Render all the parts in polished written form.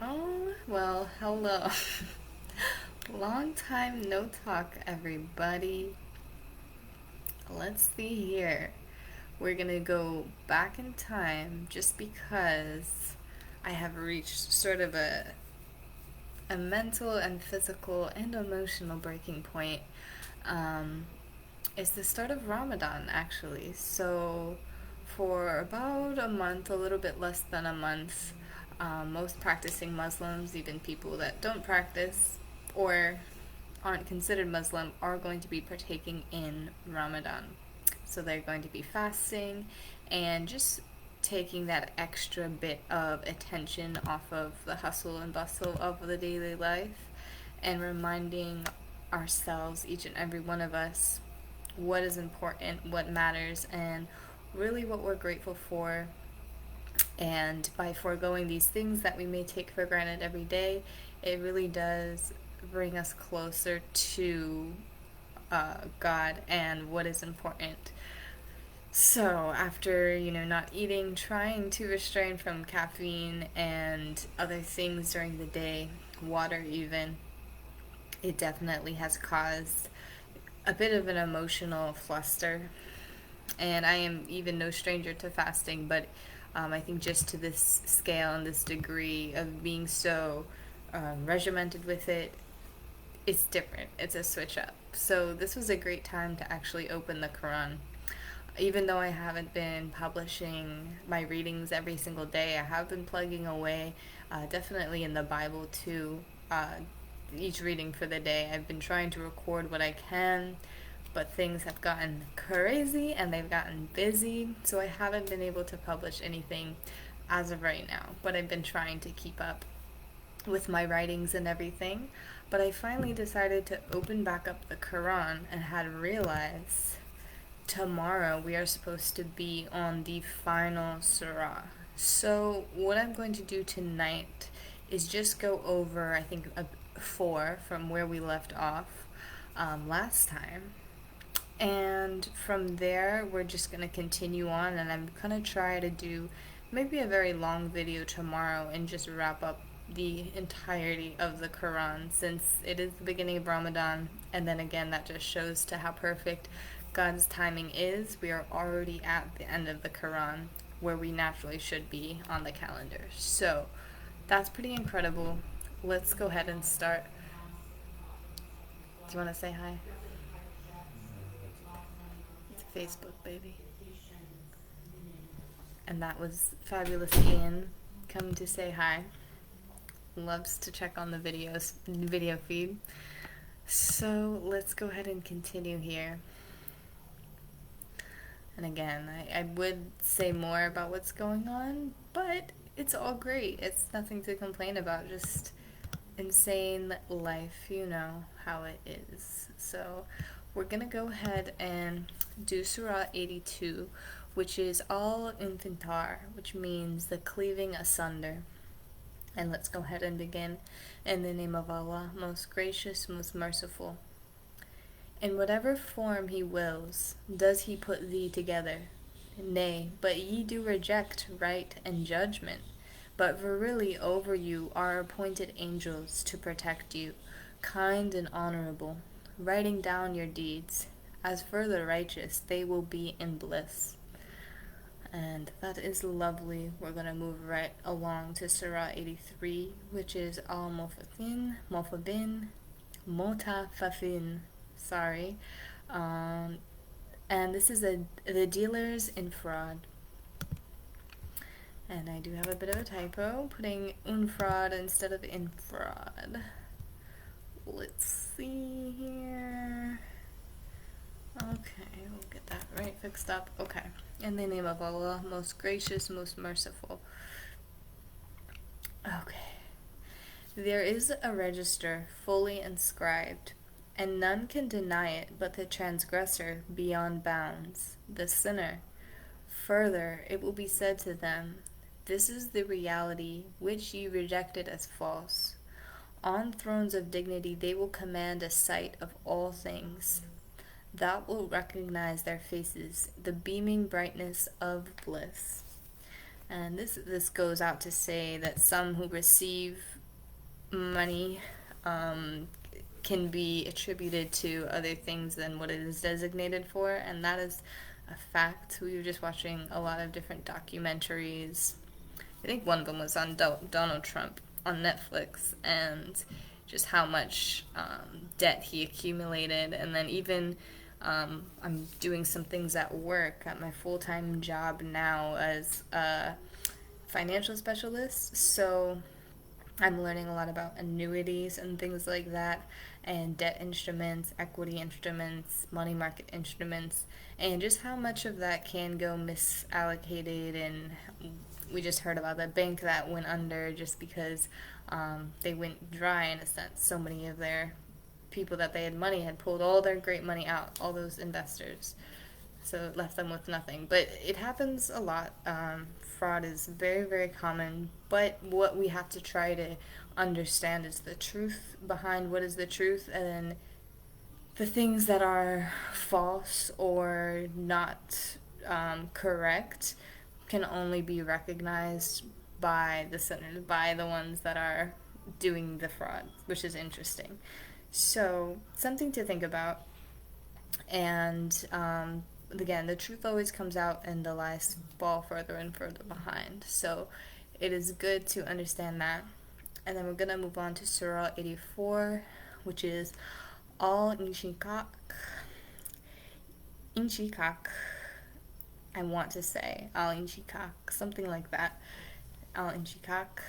Oh, well, hello. Long time no talk, everybody. Let's see here. We're gonna go back in time just because I have reached sort of a mental and physical and emotional breaking point. Um, it's the start of Ramadan, actually. So, for about a month, a little bit less than a month, most practicing Muslims, even people that don't practice or aren't considered Muslim, are going to be partaking in Ramadan. So they're going to be fasting and just taking that extra bit of attention off of the hustle and bustle of the daily life and reminding ourselves, each and every one of us, what is important, what matters, and really what we're grateful for. And by foregoing these things that we may take for granted every day, it really does bring us closer to God and what is important. So, after, not eating, trying to restrain from caffeine and other things during the day, water even, it definitely has caused a bit of an emotional fluster. And I am even no stranger to fasting, but I think just to this scale and this degree of being so regimented with it, it's different. It's a switch up. So this was a great time to actually open the Quran. Even though I haven't been publishing my readings every single day, I have been plugging away, definitely in the Bible too. Each reading for the day, I've been trying to record what I can, but things have gotten crazy and they've gotten busy, so I haven't been able to publish anything as of right now. But I've been trying to keep up with my writings and everything. But I finally decided to open back up the Quran and had realized tomorrow we are supposed to be on the final surah. So, what I'm going to do tonight is just go over, I think, four from where we left off last time. And from there, we're just going to continue on, and I'm going to try to do maybe a very long video tomorrow and just wrap up the entirety of the Quran since it is the beginning of Ramadan. And then again, that just shows to how perfect God's timing is. We are already at the end of the Quran where we naturally should be on the calendar. So that's pretty incredible. Let's go ahead and start. Do you want to say hi? It's Facebook, baby. And that was fabulous Ian coming to say hi. Loves to check on the video feed. So let's go ahead and continue here. And again, I would say more about what's going on, but it's all great. It's nothing to complain about, just insane life, you know how it is. So we're gonna go ahead and do Surah 82, which is al infintar, which means the cleaving asunder. And let's go ahead and begin. In the name of Allah, most gracious, most merciful. In whatever form he wills, does he put thee together. Nay, but ye do reject right and judgment. But verily over you are appointed angels to protect you, kind and honorable, writing down your deeds. As for the righteous, they will be in bliss. And that is lovely. We're going to move right along to Surah 83, which is Al-Mufafin, Mufabin, Mutafafin. Sorry. And this is the dealers in fraud. And I do have a bit of a typo, putting unfraud instead of infraud. Let's see here. Okay, we'll get that right fixed up. Okay. In the name of Allah, most gracious, most merciful. Okay. There is a register fully inscribed, and none can deny it but the transgressor beyond bounds, the sinner. Further, it will be said to them, this is the reality which ye rejected as false. On thrones of dignity they will command a sight of all things. Thou wilt recognize their faces, the beaming brightness of bliss. And this goes out to say that some who receive money can be attributed to other things than what it is designated for, and that is a fact. We were just watching a lot of different documentaries. I think one of them was on Donald Trump on Netflix, and just how much debt he accumulated. And then even I'm doing some things at work at my full-time job now as a financial specialist, so I'm learning a lot about annuities and things like that, and debt instruments, equity instruments, money market instruments, and just how much of that can go misallocated. And we just heard about the bank that went under just because they went dry in a sense. So many of their people that they had money had pulled all their great money out, all those investors. So it left them with nothing. But it happens a lot. Fraud is very, very common. But what we have to try to understand is the truth behind what is the truth, and then the things that are false or not correct can only be recognized by the sinners, by the ones that are doing the fraud, which is interesting. So, something to think about. And again, the truth always comes out and the lies fall further and further behind. So, it is good to understand that. And then we're going to move on to Surah 84, which is Al Inshikak. Inshikak. I want to say Al Inshikak, something like that. Al Inshikak.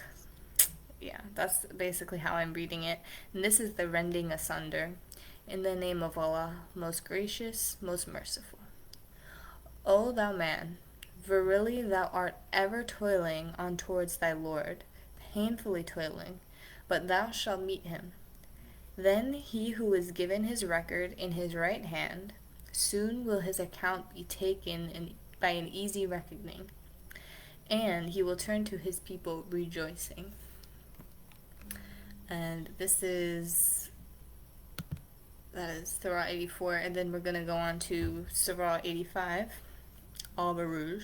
Yeah, that's basically how I'm reading it. And this is the rending asunder. In the name of Allah, most gracious, most merciful. O thou man, verily thou art ever toiling on towards thy Lord, painfully toiling, but thou shalt meet him. Then he who is given his record in his right hand, soon will his account be taken by an easy reckoning, and he will turn to his people rejoicing. And that is Surah 84, and then we're going to go on to Surah 85, Al-Baruj,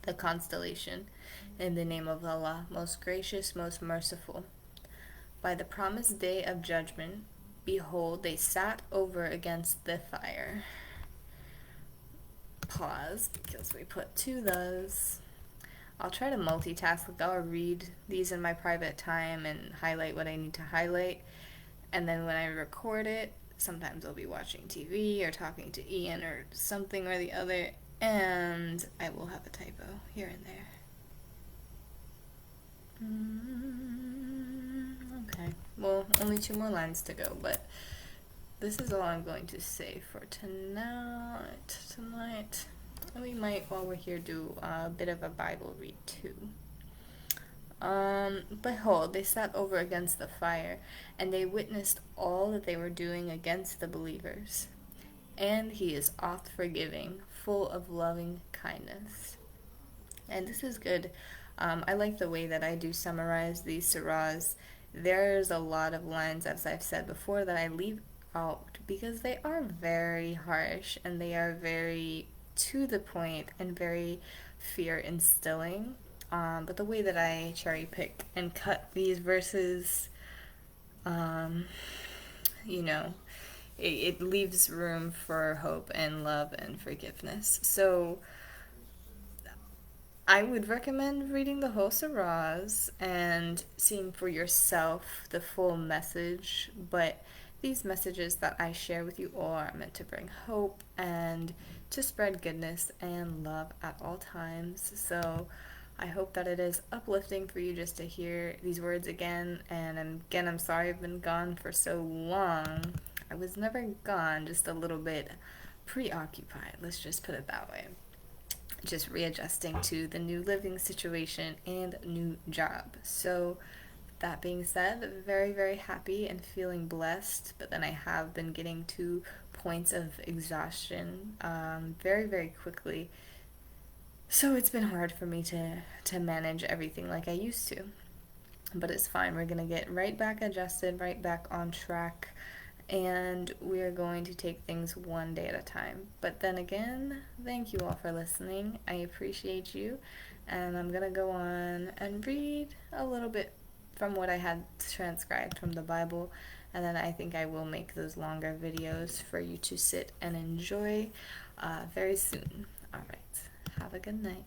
the constellation, in the name of Allah, most gracious, most merciful. By the promised day of judgment, behold, they sat over against the fire. Pause, because we put two those. I'll try to multitask. Like, I'll read these in my private time and highlight what I need to highlight. And then when I record it, sometimes I'll be watching TV or talking to Ian or something or the other, and I will have a typo here and there. Okay, well, only 2 more lines to go, but this is all I'm going to say for tonight. We might, while we're here, do a bit of a Bible read too. Behold, they sat over against the fire, and they witnessed all that they were doing against the believers. And he is oft forgiving, full of loving kindness. And this is good. I like the way that I do summarize these surahs. There's a lot of lines, as I've said before, that I leave out because they are very harsh and they are very to the point and very fear instilling. But the way that I cherry pick and cut these verses, it leaves room for hope and love and forgiveness. So I would recommend reading the whole surahs and seeing for yourself the full message. But these messages that I share with you all are meant to bring hope and to spread goodness and love at all times. So I hope that it is uplifting for you just to hear these words again. And again, I'm sorry I've been gone for so long. I was never gone, just a little bit preoccupied. Let's just put it that way. Just readjusting to the new living situation and new job. So that being said, very, very happy and feeling blessed. But then I have been getting to points of exhaustion very, very quickly. So it's been hard for me to manage everything like I used to. But it's fine. We're going to get right back adjusted, right back on track. And we're going to take things one day at a time. But then again, thank you all for listening. I appreciate you. and I'm gonna go on and read a little bit from what I had transcribed from the Bible, and then I think I will make those longer videos for you to sit and enjoy very soon. All right, have a good night.